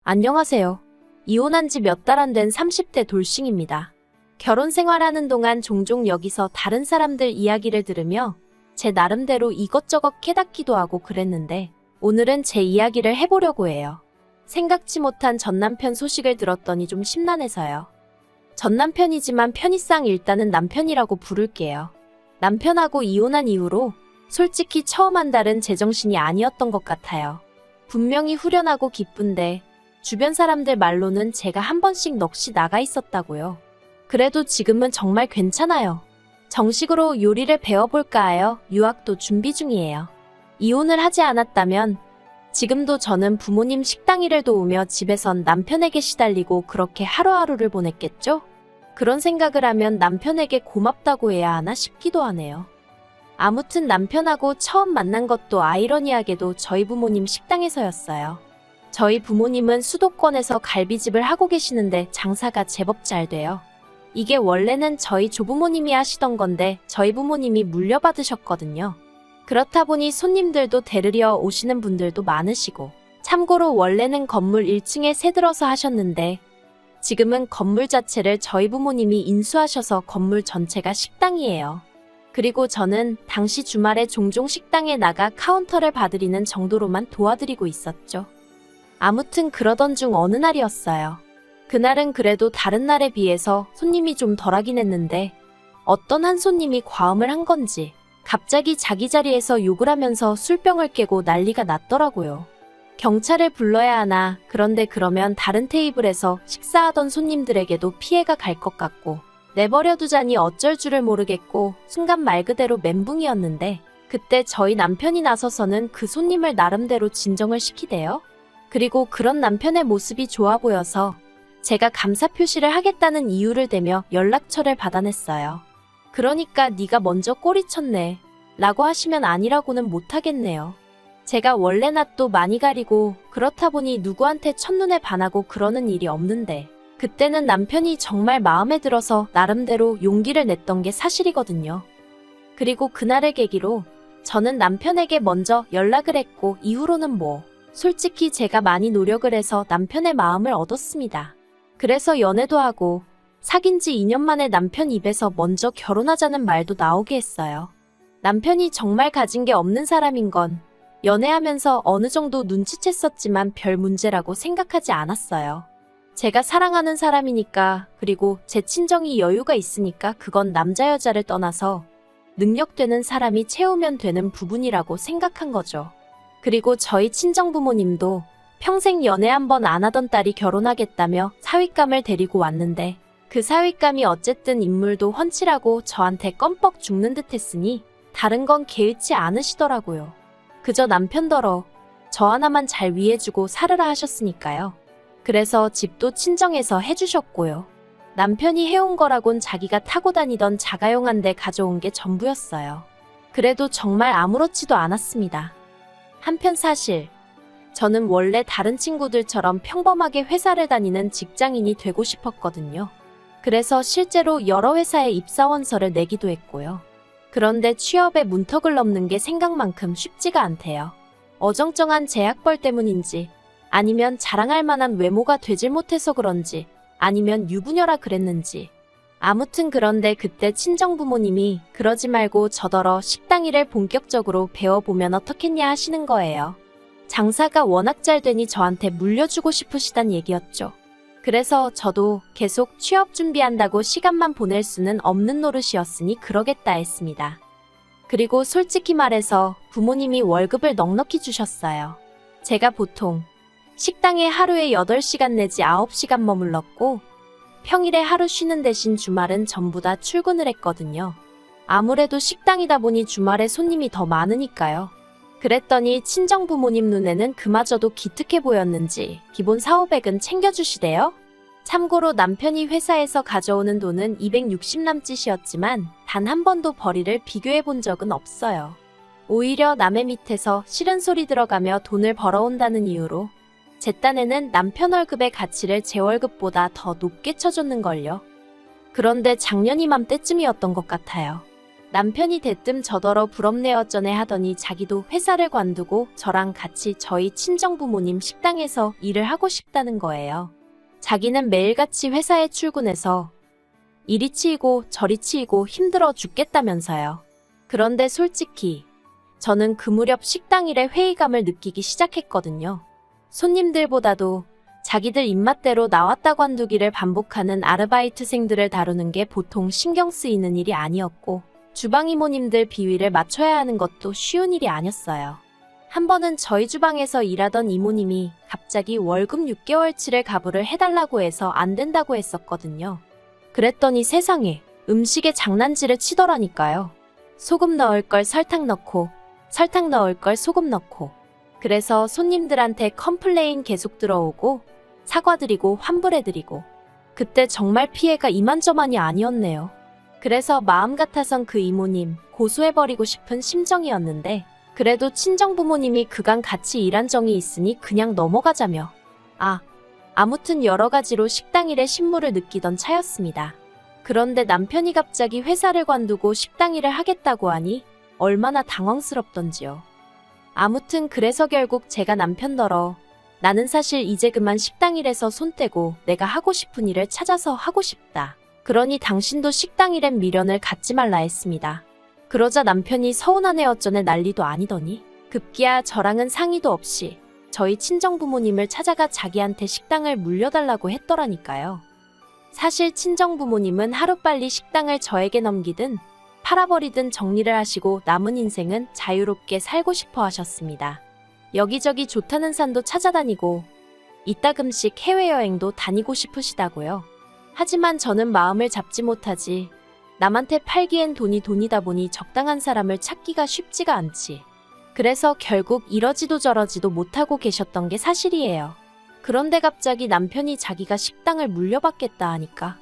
안녕하세요. 이혼한 지 몇 달 안 된 30대 돌싱입니다. 결혼 생활하는 동안 종종 여기서 다른 사람들 이야기를 들으며 제 나름대로 이것저것 깨닫기도 하고 그랬는데 오늘은 제 이야기를 해보려고 해요. 생각지 못한 전남편 소식을 들었더니 좀 심란해서요. 전남편이지만 편의상 일단은 남편이라고 부를게요. 남편하고 이혼한 이후로 솔직히 처음 한 달은 제정신이 아니었던 것 같아요. 분명히 후련하고 기쁜데 주변 사람들 말로는 제가 한 번씩 넋이 나가 있었다고요. 그래도 지금은 정말 괜찮아요. 정식으로 요리를 배워볼까 하여 유학도 준비 중이에요. 이혼을 하지 않았다면 지금도 저는 부모님 식당 일을 도우며 집에선 남편에게 시달리고 그렇게 하루하루를 보냈겠죠? 그런 생각을 하면 남편에게 고맙다고 해야 하나 싶기도 하네요. 아무튼 남편하고 처음 만난 것도 아이러니하게도 저희 부모님 식당에서였어요. 저희 부모님은 수도권에서 갈비집을 하고 계시는데 장사가 제법 잘 돼요. 이게 원래는 저희 조부모님이 하시던 건데 저희 부모님이 물려받으셨거든요. 그렇다 보니 손님들도 데리러 오시는 분들도 많으시고, 참고로 원래는 건물 1층에 새들어서 하셨는데 지금은 건물 자체를 저희 부모님이 인수하셔서 건물 전체가 식당이에요. 그리고 저는 당시 주말에 종종 식당에 나가 카운터를 봐드리는 정도로만 도와드리고 있었죠. 아무튼 그러던 중 어느 날이었어요. 그날은 그래도 다른 날에 비해서 손님이 좀 덜하긴 했는데 어떤 한 손님이 과음을 한 건지 갑자기 자기 자리에서 욕을 하면서 술병을 깨고 난리가 났더라고요. 경찰을 불러야 하나, 그런데 그러면 다른 테이블에서 식사하던 손님들에게도 피해가 갈 것 같고 내버려 두자니 어쩔 줄을 모르겠고 순간 말 그대로 멘붕이었는데 그때 저희 남편이 나서서는 그 손님을 나름대로 진정을 시키대요. 그리고 그런 남편의 모습이 좋아 보여서 제가 감사 표시를 하겠다는 이유를 대며 연락처를 받아냈어요. 그러니까 네가 먼저 꼬리쳤네 라고 하시면 아니라고는 못하겠네요. 제가 원래 낯도 많이 가리고 그렇다 보니 누구한테 첫눈에 반하고 그러는 일이 없는데 그때는 남편이 정말 마음에 들어서 나름대로 용기를 냈던 게 사실이거든요. 그리고 그날을 계기로 저는 남편에게 먼저 연락을 했고 이후로는 솔직히 제가 많이 노력을 해서 남편의 마음을 얻었습니다. 그래서 연애도 하고 사귄 지 2년 만에 남편 입에서 먼저 결혼하자는 말도 나오게 했어요. 남편이 정말 가진 게 없는 사람인 건 연애하면서 어느 정도 눈치챘었지만 별 문제라고 생각하지 않았어요. 제가 사랑하는 사람이니까, 그리고 제 친정이 여유가 있으니까 그건 남자 여자를 떠나서 능력되는 사람이 채우면 되는 부분이라고 생각한 거죠. 그리고 저희 친정부모님도 평생 연애 한 번 안 하던 딸이 결혼하겠다며 사윗감을 데리고 왔는데 그 사윗감이 어쨌든 인물도 훤칠하고 저한테 껌뻑 죽는 듯 했으니 다른 건 개의치 않으시더라고요. 그저 남편더러 저 하나만 잘 위해주고 살으라 하셨으니까요. 그래서 집도 친정에서 해주셨고요. 남편이 해온 거라곤 자기가 타고 다니던 자가용 한 대 가져온 게 전부였어요. 그래도 정말 아무렇지도 않았습니다. 한편 사실 저는 원래 다른 친구들처럼 평범하게 회사를 다니는 직장인이 되고 싶었거든요. 그래서 실제로 여러 회사에 입사원서를 내기도 했고요. 그런데 취업에 문턱을 넘는 게 생각만큼 쉽지가 않대요. 어정쩡한 제약벌 때문인지, 아니면 자랑할 만한 외모가 되질 못해서 그런지, 아니면 유부녀라 그랬는지. 아무튼 그런데 그때 친정부모님이 그러지 말고 저더러 식당 일을 본격적으로 배워보면 어떻겠냐 하시는 거예요. 장사가 워낙 잘 되니 저한테 물려주고 싶으시단 얘기였죠. 그래서 저도 계속 취업 준비한다고 시간만 보낼 수는 없는 노릇이었으니 그러겠다 했습니다. 그리고 솔직히 말해서 부모님이 월급을 넉넉히 주셨어요. 제가 보통 식당에 하루에 8시간 내지 9시간 머물렀고 평일에 하루 쉬는 대신 주말은 전부 다 출근을 했거든요. 아무래도 식당이다 보니 주말에 손님이 더 많으니까요. 그랬더니 친정부모님 눈에는 그마저도 기특해 보였는지 기본 4,500은 챙겨주시대요. 참고로 남편이 회사에서 가져오는 돈은 260 남짓이었지만 단 한 번도 벌이를 비교해 본 적은 없어요. 오히려 남의 밑에서 싫은 소리 들어가며 돈을 벌어온다는 이유로 제 딴에는 남편 월급의 가치를 제 월급보다 더 높게 쳐줬는걸요. 그런데 작년 이맘때쯤이었던 것 같아요. 남편이 대뜸 저더러 부럽네 어쩌네 하더니 자기도 회사를 관두고 저랑 같이 저희 친정부모님 식당에서 일을 하고 싶다는 거예요. 자기는 매일같이 회사에 출근해서 이리 치이고 저리 치이고 힘들어 죽겠다면서요. 그런데 솔직히 저는 그 무렵 식당 일에 회의감을 느끼기 시작했거든요. 손님들보다도 자기들 입맛대로 나왔다 관두기를 반복하는 아르바이트생들을 다루는 게 보통 신경 쓰이는 일이 아니었고 주방 이모님들 비위를 맞춰야 하는 것도 쉬운 일이 아니었어요. 한 번은 저희 주방에서 일하던 이모님이 갑자기 월급 6개월치를 가부를 해달라고 해서 안 된다고 했었거든요. 그랬더니 세상에 음식에 장난질을 치더라니까요. 소금 넣을 걸 설탕 넣고 설탕 넣을 걸 소금 넣고 그래서 손님들한테 컴플레인 계속 들어오고 사과드리고 환불해드리고 그때 정말 피해가 이만저만이 아니었네요. 그래서 마음 같아선 그 이모님 고소해버리고 싶은 심정이었는데 그래도 친정부모님이 그간 같이 일한 정이 있으니 그냥 넘어가자며 아무튼 여러 가지로 식당 일에 신물을 느끼던 차였습니다. 그런데 남편이 갑자기 회사를 관두고 식당 일을 하겠다고 하니 얼마나 당황스럽던지요. 아무튼 그래서 결국 제가 남편더러 나는 사실 이제 그만 식당 일에서 손 떼고 내가 하고 싶은 일을 찾아서 하고 싶다. 그러니 당신도 식당 일엔 미련을 갖지 말라 했습니다. 그러자 남편이 서운하네 어쩌네 난리도 아니더니 급기야 저랑은 상의도 없이 저희 친정부모님을 찾아가 자기한테 식당을 물려달라고 했더라니까요. 사실 친정부모님은 하루빨리 식당을 저에게 넘기든 팔아버리든 정리를 하시고 남은 인생은 자유롭게 살고 싶어 하셨습니다. 여기저기 좋다는 산도 찾아다니고 이따금씩 해외여행도 다니고 싶으시다고요. 하지만 저는 마음을 잡지 못하지. 남한테 팔기엔 돈이 돈이다 보니 적당한 사람을 찾기가 쉽지가 않지. 그래서 결국 이러지도 저러지도 못하고 계셨던 게 사실이에요. 그런데 갑자기 남편이 자기가 식당을 물려받겠다 하니까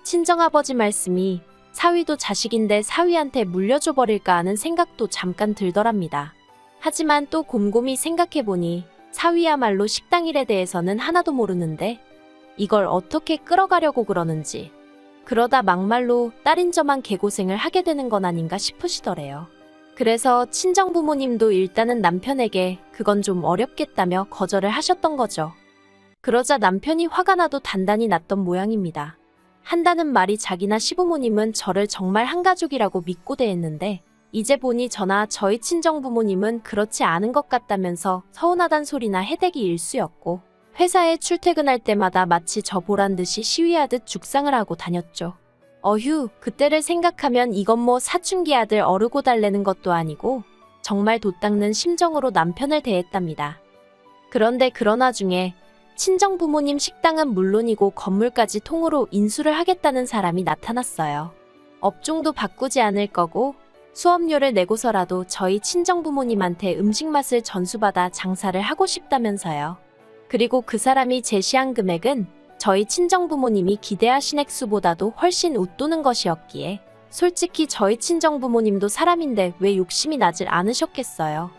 친정아버지 말씀이 사위도 자식인데 사위한테 물려줘 버릴까 하는 생각도 잠깐 들더랍니다. 하지만 또 곰곰이 생각해보니 사위야말로 식당 일에 대해서는 하나도 모르는데 이걸 어떻게 끌어가려고 그러는지 그러다 막말로 딸인 저만 개고생을 하게 되는 건 아닌가 싶으시더래요. 그래서 친정부모님도 일단은 남편에게 그건 좀 어렵겠다며 거절을 하셨던 거죠. 그러자 남편이 화가 나도 단단히 났던 모양입니다. 한다는 말이 자기나 시부모님은 저를 정말 한 가족이라고 믿고 대했는데 이제 보니 저나 저희 친정부모님은 그렇지 않은 것 같다면서 서운하단 소리나 해대기 일쑤였고 회사에 출퇴근할 때마다 마치 저 보란 듯이 시위하듯 죽상을 하고 다녔죠. 어휴, 그때를 생각하면 이건 뭐 사춘기 아들 어르고 달래는 것도 아니고 정말 돛닦는 심정으로 남편을 대했답니다. 그런데 그러나 중에 친정부모님 식당은 물론이고 건물까지 통으로 인수를 하겠다는 사람이 나타났어요. 업종도 바꾸지 않을 거고 수업료를 내고서라도 저희 친정부모님한테 음식 맛을 전수받아 장사를 하고 싶다면서요. 그리고 그 사람이 제시한 금액은 저희 친정부모님이 기대하신 액수보다도 훨씬 웃도는 것이었기에 솔직히 저희 친정부모님도 사람인데 왜 욕심이 나질 않으셨겠어요.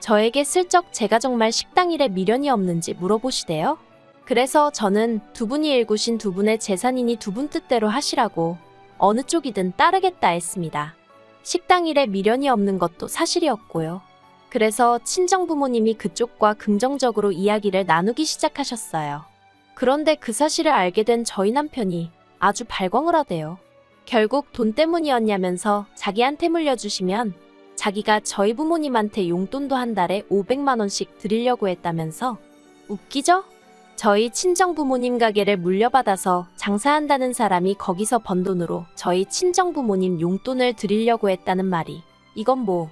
저에게 슬쩍 제가 정말 식당 일에 미련이 없는지 물어보시대요. 그래서 저는 두 분이 일구신 두 분의 재산이니 두 분 뜻대로 하시라고 어느 쪽이든 따르겠다 했습니다. 식당 일에 미련이 없는 것도 사실이었고요. 그래서 친정부모님이 그쪽과 긍정적으로 이야기를 나누기 시작하셨어요. 그런데 그 사실을 알게 된 저희 남편이 아주 발광을 하대요. 결국 돈 때문이었냐면서 자기한테 물려주시면 자기가 저희 부모님한테 용돈도 한 달에 500만 원씩 드리려고 했다면서 웃기죠? 저희 친정부모님 가게를 물려받아서 장사한다는 사람이 거기서 번 돈으로 저희 친정부모님 용돈을 드리려고 했다는 말이 이건 뭐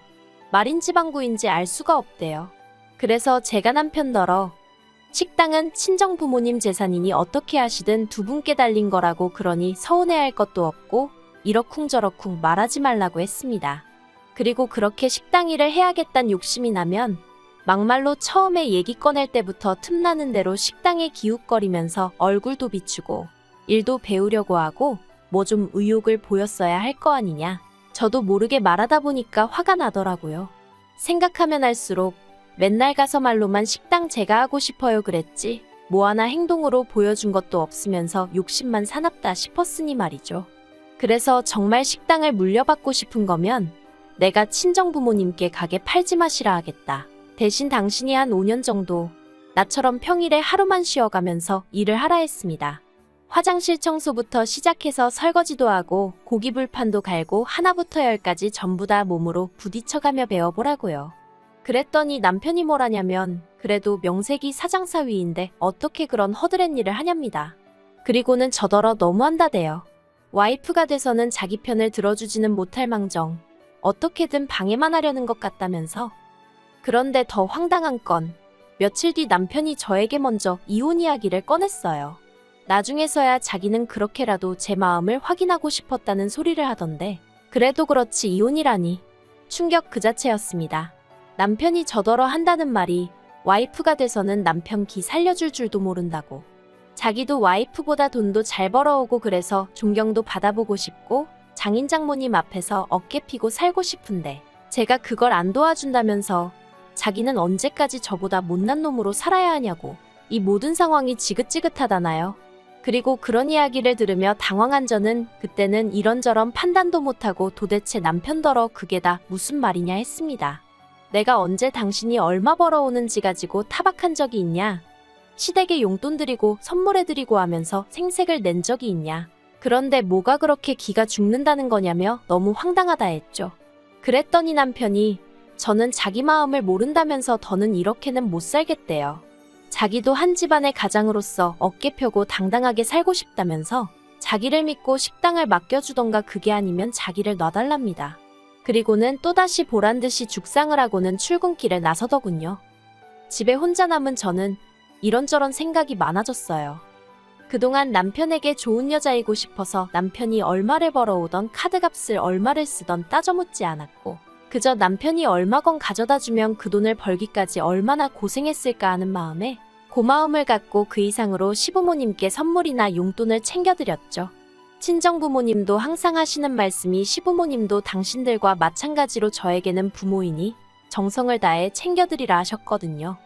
말인지 방구인지 알 수가 없대요. 그래서 제가 남편더러 식당은 친정부모님 재산이니 어떻게 하시든 두 분께 달린 거라고 그러니 서운해할 것도 없고 이러쿵저러쿵 말하지 말라고 했습니다. 그리고 그렇게 식당 일을 해야겠단 욕심이 나면 막말로 처음에 얘기 꺼낼 때부터 틈나는 대로 식당에 기웃거리면서 얼굴도 비추고 일도 배우려고 하고 뭐 좀 의욕을 보였어야 할 거 아니냐. 저도 모르게 말하다 보니까 화가 나더라고요. 생각하면 할수록 맨날 가서 말로만 식당 제가 하고 싶어요 그랬지 뭐 하나 행동으로 보여준 것도 없으면서 욕심만 사납다 싶었으니 말이죠. 그래서 정말 식당을 물려받고 싶은 거면 내가 친정부모님께 가게 팔지 마시라 하겠다. 대신 당신이 한 5년 정도 나처럼 평일에 하루만 쉬어가면서 일을 하라 했습니다. 화장실 청소부터 시작해서 설거지도 하고 고기불판도 갈고 하나부터 열까지 전부 다 몸으로 부딪혀가며 배워보라고요. 그랬더니 남편이 뭐라냐면 그래도 명색이 사장사위인데 어떻게 그런 허드렛 일을 하냐입니다. 그리고는 저더러 너무한다대요. 와이프가 돼서는 자기 편을 들어주지는 못할 망정 어떻게든 방해만 하려는 것 같다면서. 그런데 더 황당한 건 며칠 뒤 남편이 저에게 먼저 이혼 이야기를 꺼냈어요. 나중에서야 자기는 그렇게라도 제 마음을 확인하고 싶었다는 소리를 하던데 그래도 그렇지 이혼이라니. 충격 그 자체였습니다. 남편이 저더러 한다는 말이 와이프가 돼서는 남편 기 살려줄 줄도 모른다고. 자기도 와이프보다 돈도 잘 벌어오고 그래서 존경도 받아보고 싶고 장인 장모님 앞에서 어깨 피고 살고 싶은데 제가 그걸 안 도와준다면서 자기는 언제까지 저보다 못난 놈으로 살아야 하냐고. 이 모든 상황이 지긋지긋하다나요. 그리고 그런 이야기를 들으며 당황한 저는 그때는 이런저런 판단도 못하고 도대체 남편더러 그게 다 무슨 말이냐 했습니다. 내가 언제 당신이 얼마 벌어오는지 가지고 타박한 적이 있냐? 시댁에 용돈 드리고 선물해드리고 하면서 생색을 낸 적이 있냐? 그런데 뭐가 그렇게 기가 죽는다는 거냐며 너무 황당하다 했죠. 그랬더니 남편이 저는 자기 마음을 모른다면서 더는 이렇게는 못 살겠대요. 자기도 한 집안의 가장으로서 어깨 펴고 당당하게 살고 싶다면서 자기를 믿고 식당을 맡겨주던가 그게 아니면 자기를 놔달랍니다. 그리고는 또다시 보란듯이 죽상을 하고는 출근길에 나서더군요. 집에 혼자 남은 저는 이런저런 생각이 많아졌어요. 그동안 남편에게 좋은 여자이고 싶어서 남편이 얼마를 벌어오던 카드값을 얼마를 쓰던 따져묻지 않았고 그저 남편이 얼마건 가져다주면 그 돈을 벌기까지 얼마나 고생했을까 하는 마음에 고마움을 갖고 그 이상으로 시부모님께 선물이나 용돈을 챙겨드렸죠. 친정부모님도 항상 하시는 말씀이 시부모님도 당신들과 마찬가지로 저에게는 부모이니 정성을 다해 챙겨드리라 하셨거든요.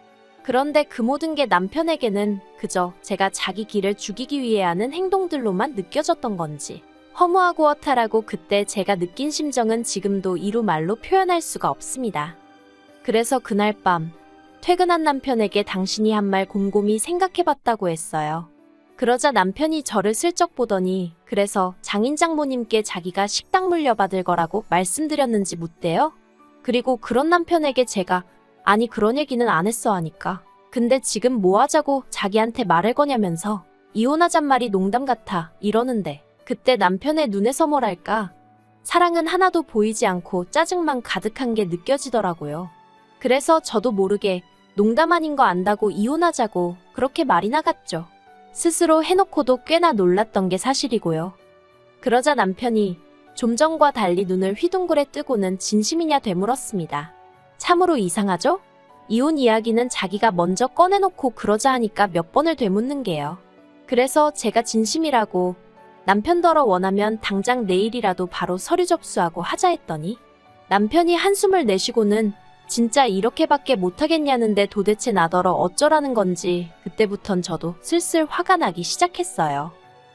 그런데 그 모든 게 남편에게는 그저 제가 자기 기를 죽이기 위해 하는 행동들로만 느껴졌던 건지 허무하고 허탈하고 그때 제가 느낀 심정은 지금도 이루 말로 표현할 수가 없습니다. 그래서 그날 밤 퇴근한 남편에게 당신이 한 말 곰곰이 생각해봤다고 했어요. 그러자 남편이 저를 슬쩍 보더니 그래서 장인 장모님께 자기가 식당 물려받을 거라고 말씀드렸는지 묻대요. 그리고 그런 남편에게 제가 아니 그런 얘기는 안 했어 하니까 근데 지금 뭐 하자고 자기한테 말을 거냐면서 이혼하잔 말이 농담 같아 이러는데 그때 남편의 눈에서 뭐랄까 사랑은 하나도 보이지 않고 짜증만 가득한 게 느껴지더라고요. 그래서 저도 모르게 농담 아닌 거 안다고 이혼하자고 그렇게 말이 나갔죠. 스스로 해놓고도 꽤나 놀랐던 게 사실이고요. 그러자 남편이 좀 전과 달리 눈을 휘둥그레 뜨고는 진심이냐 되물었습니다. 참으로 이상하죠? 이혼 이야기는 자기가 먼저 꺼내놓고 그러자 하니까 몇 번을 되묻는 게요. 그래서 제가 진심이라고 남편더러 원하면 당장 내일이라도 바로 서류 접수하고 하자 했더니 남편이 한숨을 내쉬고는 진짜 이렇게밖에 못하겠냐는데 도대체 나더러 어쩌라는 건지 그때부턴 저도 슬슬 화가 나기 시작했어요.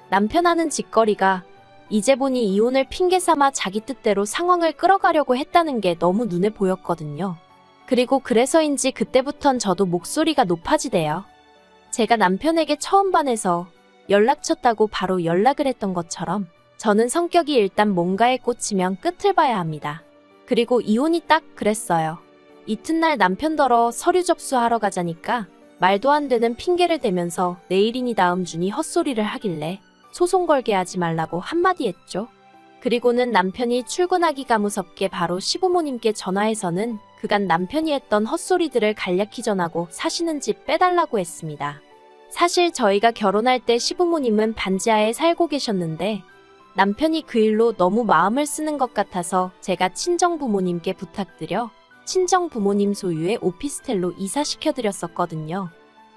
남편 하는 짓거리가 이제 보니 이혼을 핑계 삼아 자기 뜻대로 상황을 끌어가려고 했다는 게 너무 눈에 보였거든요. 그리고 그래서인지 그때부턴 저도 목소리가 높아지대요. 제가 남편에게 처음 반해서 연락쳤다고 바로 연락을 했던 것처럼 저는 성격이 일단 뭔가에 꽂히면 끝을 봐야 합니다. 그리고 이혼이 딱 그랬어요. 이튿날 남편더러 서류 접수하러 가자니까 말도 안 되는 핑계를 대면서 내일이니 다음 주니 헛소리를 하길래 소송 걸게 하지 말라고 한마디 했죠. 그리고는 남편이 출근하기가 무섭게 바로 시부모님께 전화해서는 그간 남편이 했던 헛소리들을 간략히 전하고 사시는 집 빼달라고 했습니다. 사실 저희가 결혼할 때 시부모님은 반지하에 살고 계셨는데 남편이 그 일로 너무 마음을 쓰는 것 같아서 제가 친정부모님께 부탁드려 친정부모님 소유의 오피스텔로 이사시켜드렸었거든요.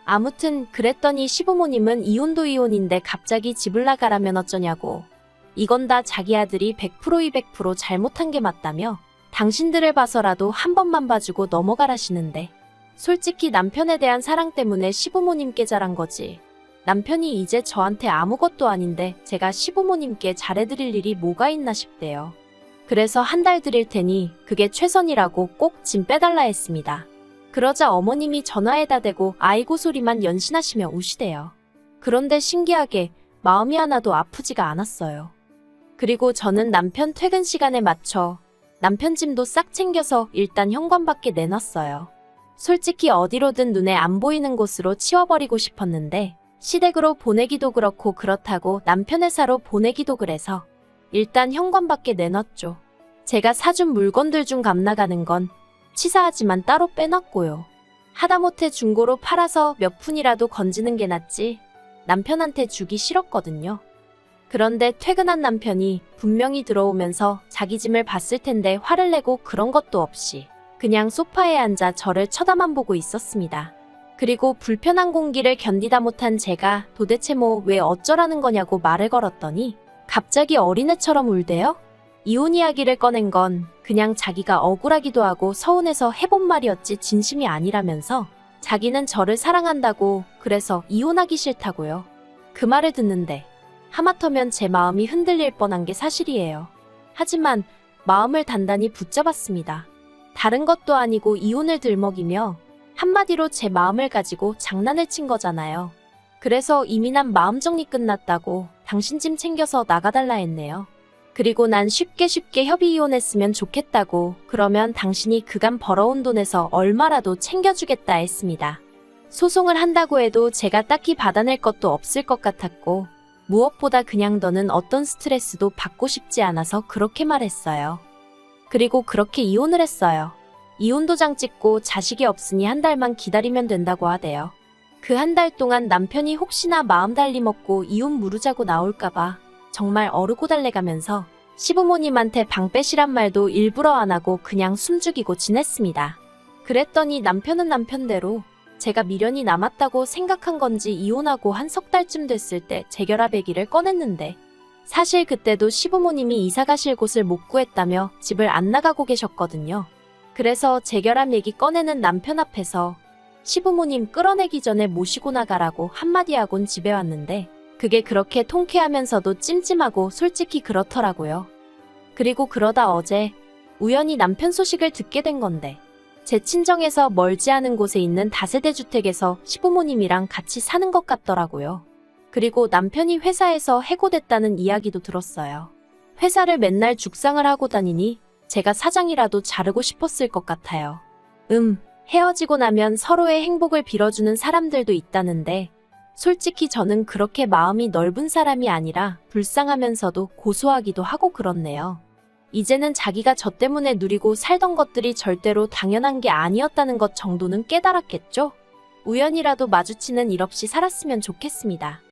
아무튼 그랬더니 시부모님은 이혼도 이혼인데 갑자기 집을 나가라면 어쩌냐고. 이건 다 자기 아들이 100% 200% 잘못한 게 맞다며 당신들을 봐서라도 한 번만 봐주고 넘어가라시는데 솔직히 남편에 대한 사랑 때문에 시부모님께 잘한 거지. 남편이 이제 저한테 아무것도 아닌데 제가 시부모님께 잘해드릴 일이 뭐가 있나 싶대요. 그래서 한 달 드릴 테니 그게 최선이라고 꼭 짐 빼달라 했습니다. 그러자 어머님이 전화에다 대고 아이고 소리만 연신하시며 우시대요. 그런데 신기하게 마음이 하나도 아프지가 않았어요. 그리고 저는 남편 퇴근 시간에 맞춰 남편 짐도 싹 챙겨서 일단 현관밖에 내놨어요. 솔직히 어디로든 눈에 안 보이는 곳으로 치워버리고 싶었는데 시댁으로 보내기도 그렇고 그렇다고 남편 회사로 보내기도 그래서 일단 현관밖에 내놨죠. 제가 사준 물건들 중 값나가는 건 치사하지만 따로 빼놨고요. 하다못해 중고로 팔아서 몇 푼이라도 건지는 게 낫지 남편한테 주기 싫었거든요. 그런데 퇴근한 남편이 분명히 들어오면서 자기 짐을 봤을 텐데 화를 내고 그런 것도 없이 그냥 소파에 앉아 저를 쳐다만 보고 있었습니다. 그리고 불편한 공기를 견디다 못한 제가 도대체 뭐 왜 어쩌라는 거냐고 말을 걸었더니 갑자기 어린애처럼 울대요. 이혼 이야기를 꺼낸 건 그냥 자기가 억울하기도 하고 서운해서 해본 말이었지 진심이 아니라면서 자기는 저를 사랑한다고 그래서 이혼하기 싫다고요. 그 말을 듣는데 하마터면 제 마음이 흔들릴 뻔한 게 사실이에요. 하지만 마음을 단단히 붙잡았습니다. 다른 것도 아니고 이혼을 들먹이며 한마디로 제 마음을 가지고 장난을 친 거잖아요. 그래서 이미 난 마음 정리 끝났다고 당신 짐 챙겨서 나가달라 했네요. 그리고 난 쉽게 협의 이혼했으면 좋겠다고 그러면 당신이 그간 벌어온 돈에서 얼마라도 챙겨주겠다 했습니다. 소송을 한다고 해도 제가 딱히 받아낼 것도 없을 것 같았고 무엇보다 그냥 너는 어떤 스트레스도 받고 싶지 않아서 그렇게 말했어요. 그리고 그렇게 이혼을 했어요. 이혼 도장 찍고 자식이 없으니 한 달만 기다리면 된다고 하대요. 그 한 달 동안 남편이 혹시나 마음 달리 먹고 이혼 무르자고 나올까봐 정말 어르고 달래가면서 시부모님한테 방 빼시란 말도 일부러 안 하고 그냥 숨죽이고 지냈습니다. 그랬더니 남편은 남편대로 제가 미련이 남았다고 생각한 건지 이혼하고 한 석 달쯤 됐을 때 재결합 얘기를 꺼냈는데 사실 그때도 시부모님이 이사 가실 곳을 못 구했다며 집을 안 나가고 계셨거든요. 그래서 재결합 얘기 꺼내는 남편 앞에서 시부모님 끌어내기 전에 모시고 나가라고 한마디 하곤 집에 왔는데 그게 그렇게 통쾌하면서도 찜찜하고 솔직히 그렇더라고요. 그리고 그러다 어제 우연히 남편 소식을 듣게 된 건데 제 친정에서 멀지 않은 곳에 있는 다세대 주택에서 시부모님이랑 같이 사는 것 같더라고요. 그리고 남편이 회사에서 해고됐다는 이야기도 들었어요. 회사를 맨날 죽상을 하고 다니니 제가 사장이라도 자르고 싶었을 것 같아요. 헤어지고 나면 서로의 행복을 빌어주는 사람들도 있다는데 솔직히 저는 그렇게 마음이 넓은 사람이 아니라 불쌍하면서도 고소하기도 하고 그렇네요. 이제는 자기가 저 때문에 누리고 살던 것들이 절대로 당연한 게 아니었다는 것 정도는 깨달았겠죠? 우연이라도 마주치는 일 없이 살았으면 좋겠습니다.